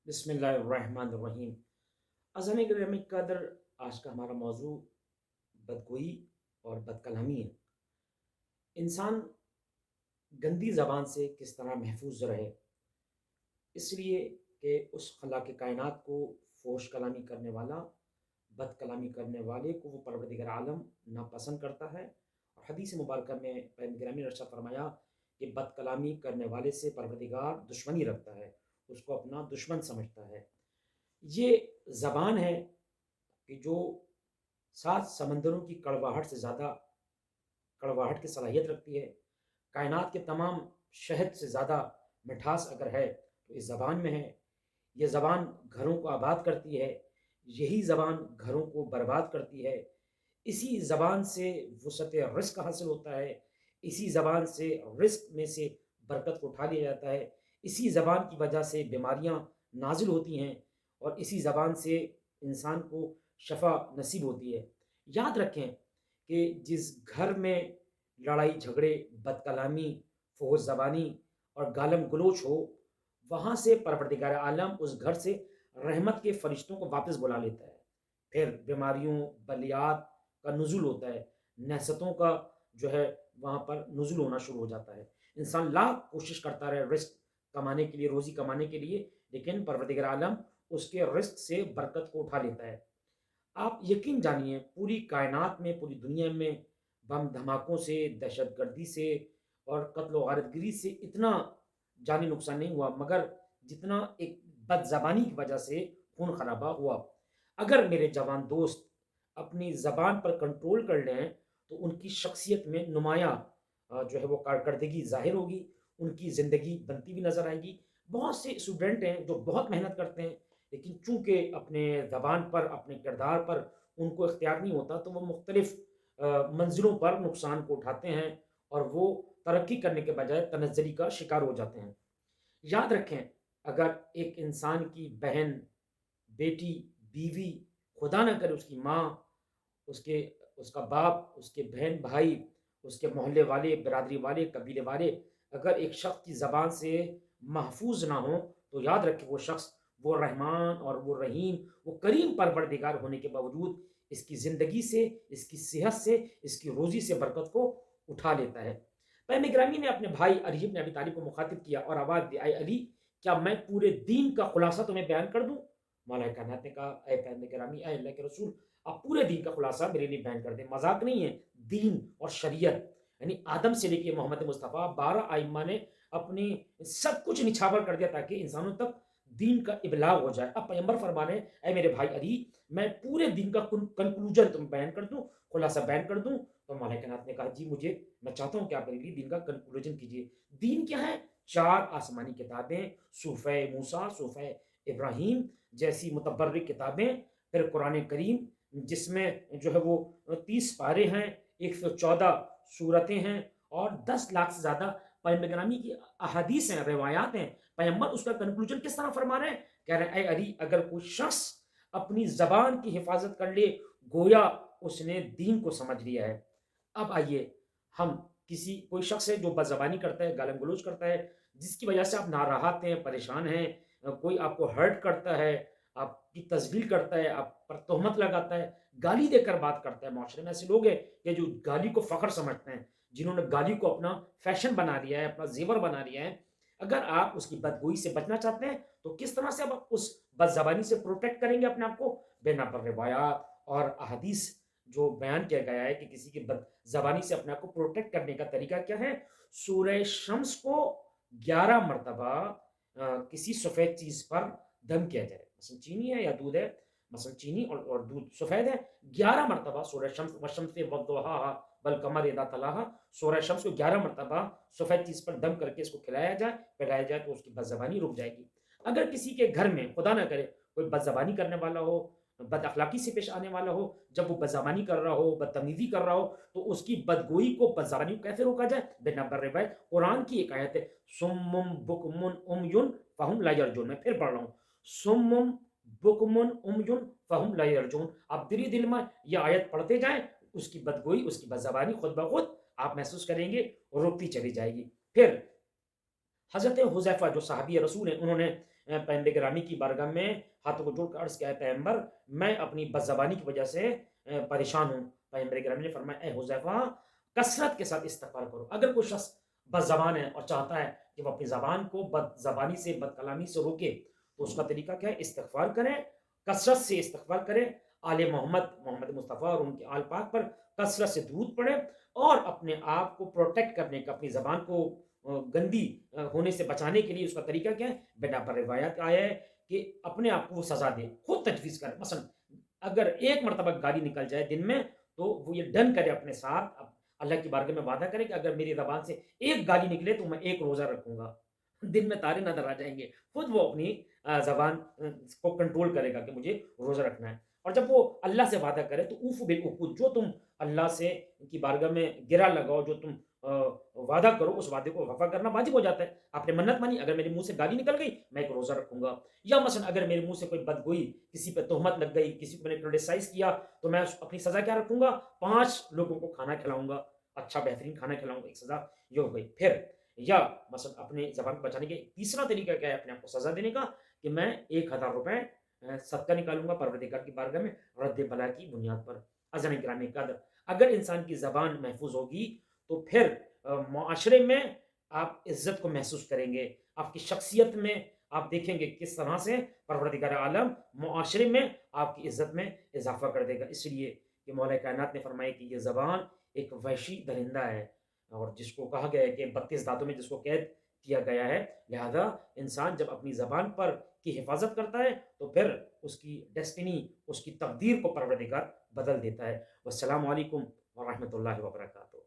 بسم اللہ الرحمن الرحیم۔ عظم گرامی قدر، آج کا ہمارا موضوع بدگوئی اور بد کلامی ہے۔ انسان گندی زبان سے کس طرح محفوظ رہے، اس لیے کہ اس خلا کے کائنات کو فوش کلامی کرنے والا، بد کلامی کرنے والے کو وہ پروردگار عالم ناپسند کرتا ہے۔ اور حدیث مبارکہ میں پیغمبر گرامی نے ارشاد فرمایا کہ بد کلامی کرنے والے سے پروردگار دشمنی رکھتا ہے، اس کو اپنا دشمن سمجھتا ہے۔ یہ زبان ہے کہ جو 7 سمندروں کی کڑواہٹ سے زیادہ کڑواہٹ کی صلاحیت رکھتی ہے۔ کائنات کے تمام شہد سے زیادہ مٹھاس اگر ہے تو اس زبان میں ہے۔ یہ زبان گھروں کو آباد کرتی ہے، یہی زبان گھروں کو برباد کرتی ہے۔ اسی زبان سے وسعت رزق حاصل ہوتا ہے، اسی زبان سے رزق میں سے برکت کو اٹھا لیا جاتا ہے، اسی زبان کی وجہ سے بیماریاں نازل ہوتی ہیں، اور اسی زبان سے انسان کو شفا نصیب ہوتی ہے۔ یاد رکھیں کہ جس گھر میں لڑائی جھگڑے، بد کلامی، فحش زبانی اور گالم گلوچ ہو، وہاں سے پروردگار عالم اس گھر سے رحمت کے فرشتوں کو واپس بلا لیتا ہے۔ پھر بیماریوں، بلیات کا نزول ہوتا ہے، نحستوں کا جو ہے وہاں پر نزول ہونا شروع ہو جاتا ہے۔ انسان لاکھ کوشش کرتا رہے رزق کمانے کے لیے، روزی کمانے کے لیے، لیکن پروردگار عالم اس کے رزق سے برکت کو اٹھا لیتا ہے۔ آپ یقین جانیے پوری کائنات میں، پوری دنیا میں بم دھماکوں سے، دہشت گردی سے اور قتل و غارت گری سے اتنا جانی نقصان نہیں ہوا، مگر جتنا ایک بد زبانی کی وجہ سے خون خرابہ ہوا۔ اگر میرے جوان دوست اپنی زبان پر کنٹرول کر لیں تو ان کی شخصیت میں نمایاں جو ہے وہ کارکردگی ظاہر ہوگی، ان کی زندگی بنتی بھی نظر آئے گی۔ بہت سے اسٹوڈنٹ ہیں جو بہت محنت کرتے ہیں، لیکن چونکہ اپنے زبان پر، اپنے کردار پر ان کو اختیار نہیں ہوتا، تو وہ مختلف منزلوں پر نقصان کو اٹھاتے ہیں، اور وہ ترقی کرنے کے بجائے تنزلی کا شکار ہو جاتے ہیں۔ یاد رکھیں، اگر ایک انسان کی بہن، بیٹی، بیوی، خدا نہ کرے اس کی ماں، اس کے اس کا باپ، اس کے بہن بھائی، اس کے محلے والے، برادری والے، قبیلے والے، اگر ایک شخص کی زبان سے محفوظ نہ ہوں، تو یاد رکھیں وہ شخص، وہ رحمان اور وہ رحیم، وہ کریم پروردگار ہونے کے باوجود اس کی زندگی سے، اس کی صحت سے، اس کی روزی سے برکت کو اٹھا لیتا ہے۔ پیغمبر گرامی نے اپنے بھائی علی بن ابی طالب کو مخاطب کیا اور آواز دی، اے علی، کیا میں پورے دین کا خلاصہ تمہیں بیان کر دوں؟ مولا کائنات نے کہا، اے پیغمبر گرامی، اے اللہ کے رسول، آپ پورے دین کا خلاصہ میرے لیے بیان کر دیں۔ مذاق نہیں ہے، دین اور شریعت، یعنی آدم سے لے کے محمد مصطفیٰ 12 ائمہ نے اپنی سب کچھ نچھاور کر دیا تاکہ انسانوں تک دین کا ابلاغ ہو جائے۔ اب پیغمبر فرما رہے ہیں، اے میرے بھائی علی، میں پورے دین کا کنکلوژن تم بیان کر دوں، خلاصہ بیان کر دوں؟ تو مولا کائنات نے کہا، جی میں چاہتا ہوں کہ آپ میرے لیے دین کا کنکلوژن کیجیے۔ دین کیا ہے؟ 4 آسمانی کتابیں، صحف موسیٰ، صحف ابراہیم جیسی متبرک کتابیں، پھر قرآن کریم جس میں جو ہے وہ 30 پارے ہیں، 114 صورتیں ہیں، اور 10 لاکھ سے زیادہ پیغمبر گرامی کی احادیث ہیں، روایات ہیں۔ پیغمبر اس کا کنکلوژن کس طرح فرما رہے ہیں؟ کہہ رہے ہیں، اے علی، اگر کوئی شخص اپنی زبان کی حفاظت کر لے، گویا اس نے دین کو سمجھ لیا ہے۔ اب آئیے، ہم کوئی شخص ہے جو بد زبانی کرتا ہے، گالم گلوچ کرتا ہے، جس کی وجہ سے آپ ناراحت ہیں، پریشان ہیں، کوئی آپ کو ہرٹ کرتا ہے، آپ کی تذلیل کرتا ہے، آپ پر تہمت لگاتا ہے، گالی دے کر بات کرتا ہے۔ معاشرے میں ایسے لوگ ہیں کہ جو گالی کو فخر سمجھتے ہیں، جنہوں نے گالی کو اپنا فیشن بنا لیا ہے، اپنا زیور بنا لیا ہے۔ اگر آپ اس کی بدگوئی سے بچنا چاہتے ہیں تو کس طرح سے آپ اس بد زبانی سے پروٹیکٹ کریں گے اپنے آپ کو؟ بنا پر روایات اور احادیث جو بیان کیا گیا ہے کہ کسی کی بد زبانی سے اپنے آپ کو پروٹیکٹ کرنے کا طریقہ کیا ہے؟ سورہ شمس کو 11 مرتبہ کسی سفید چیز پر دم کیا جائے، مثلا چینی ہے یا دودھ ہے، مثلا چینی اور دودھ سفید ہے، 11 مرتبہ سورہ شمس والشمس وضحاها والقمر اذا تلاها، سورہ شمس کو 11 مرتبہ سفید چیز پر دم کر کے اس کو کھلایا جائے، پلایا جائے، تو اس کی بد زبانی رک جائے گی۔ اگر کسی کے گھر میں خدا نہ کرے کوئی بد زبانی کرنے والا ہو، بد اخلاقی سے پیش آنے والا ہو، جب وہ بد زبانی کر رہا ہو، بدتمیزی کر رہا ہو، تو اس کی بدگوئی کو، بد زبانی کو کیسے روکا جائے؟ بنا بر روایت قرآن کی ایک آیت ہے، سم بکم عمی فہم لا یرجون، میں پھر پڑھ رہا ہوں، سم بکم عمی فہم لا یرجون۔ آپ دل میں یہ آیت پڑھتے جائیں، اس کی بدگوئی، اس کی بد زبانی خود بخود آپ محسوس کریں گے اور روکتی چلی جائے گی۔ پھر حضرت حذیفہ جو صحابی رسول ہیں، انہوں نے پیغمبر گرامی کی بارگاہ میں ہاتھوں کو جوڑ کر عرض کیا ہے پیغمبر میں اپنی بد زبانی کی وجہ سے پریشان ہوں. پیغمبر گرامی نے فرمایا اے حذیفہ کثرت کے ساتھ استغفار کرو. اگر کوئی شخص بد زبان ہے اور چاہتا ہے کہ وہ اپنی زبان کو بد زبانی سے بد کلامی سے روکے تو اس کا طریقہ کیا ہے؟ استغفار کریں، کثرت سے استغفار کریں، آل محمد مصطفیٰ اور ان کے آل پاک پر کثرت سے درود پڑھیں اور اپنے آپ کو پروٹیکٹ کرنے کا، اپنی زبان کو گندی ہونے سے بچانے کے لیے اس کا طریقہ کیا ہے؟ بیٹا پر روایت آیا ہے کہ اپنے آپ کو وہ سزا دے، خود تجویز کرے. مثلا اگر ایک مرتبہ گالی نکل جائے دن میں تو وہ یہ ڈن کرے اپنے ساتھ، اللہ کی بارگاہ میں وعدہ کرے کہ اگر میری زبان سے ایک گالی نکلے تو میں ایک روزہ رکھوں گا. دن میں تارے نظر آ جائیں گے، خود وہ اپنی زبان کو کنٹرول کرے گا کہ مجھے روزہ رکھنا ہے. اور جب وہ اللہ سے وعدہ کرے تو اوف بالعقود، جو تم اللہ سے کی بارگاہ میں گرا لگاؤ، جو تم وعدہ کرو اس وعدے کو وفا کرنا واجب ہو جاتا ہے. آپ نے منت مانی، اگر میرے منہ سے گالی نکل گئی میں ایک روزہ رکھوں گا. یا مثلا اگر میرے منہ سے کوئی بدگوئی، کسی پہ تہمت لگ گئی، کسی کو میں نے کرٹیسائز کیا تو میں اپنی سزا کیا رکھوں گا؟ 5 لوگوں کو کھانا کھلاؤں گا، اچھا بہترین کھانا کھلاؤں گا، ایک سزا یہ ہو گئی. پھر یا مثلا اپنے زبان کو بچانے کے تیسرا طریقہ کیا ہے اپنے آپ کو سزا دینے کا؟ کہ میں 1000 روپے صدقہ نکالوں گا پروردگار کی بارگاہ میں رد بلا کی بنیاد پر. اذن گرامی قدر، اگر انسان کی زبان محفوظ ہوگی تو پھر معاشرے میں آپ عزت کو محسوس کریں گے. آپ کی شخصیت میں آپ دیکھیں گے کس طرح سے پروردگار عالم معاشرے میں آپ کی عزت میں اضافہ کر دے گا. اس لیے کہ مولا کائنات نے فرمایا کہ یہ زبان ایک وحشی درندہ ہے اور جس کو کہا گیا ہے کہ 32 دانتوں میں جس کو قید کیا گیا ہے. لہذا انسان جب اپنی زبان پر کی حفاظت کرتا ہے تو پھر اس کی ڈیسٹنی، اس کی تقدیر کو پروردگار بدل دیتا ہے. والسلام علیکم ورحمۃ اللہ وبرکاتہ.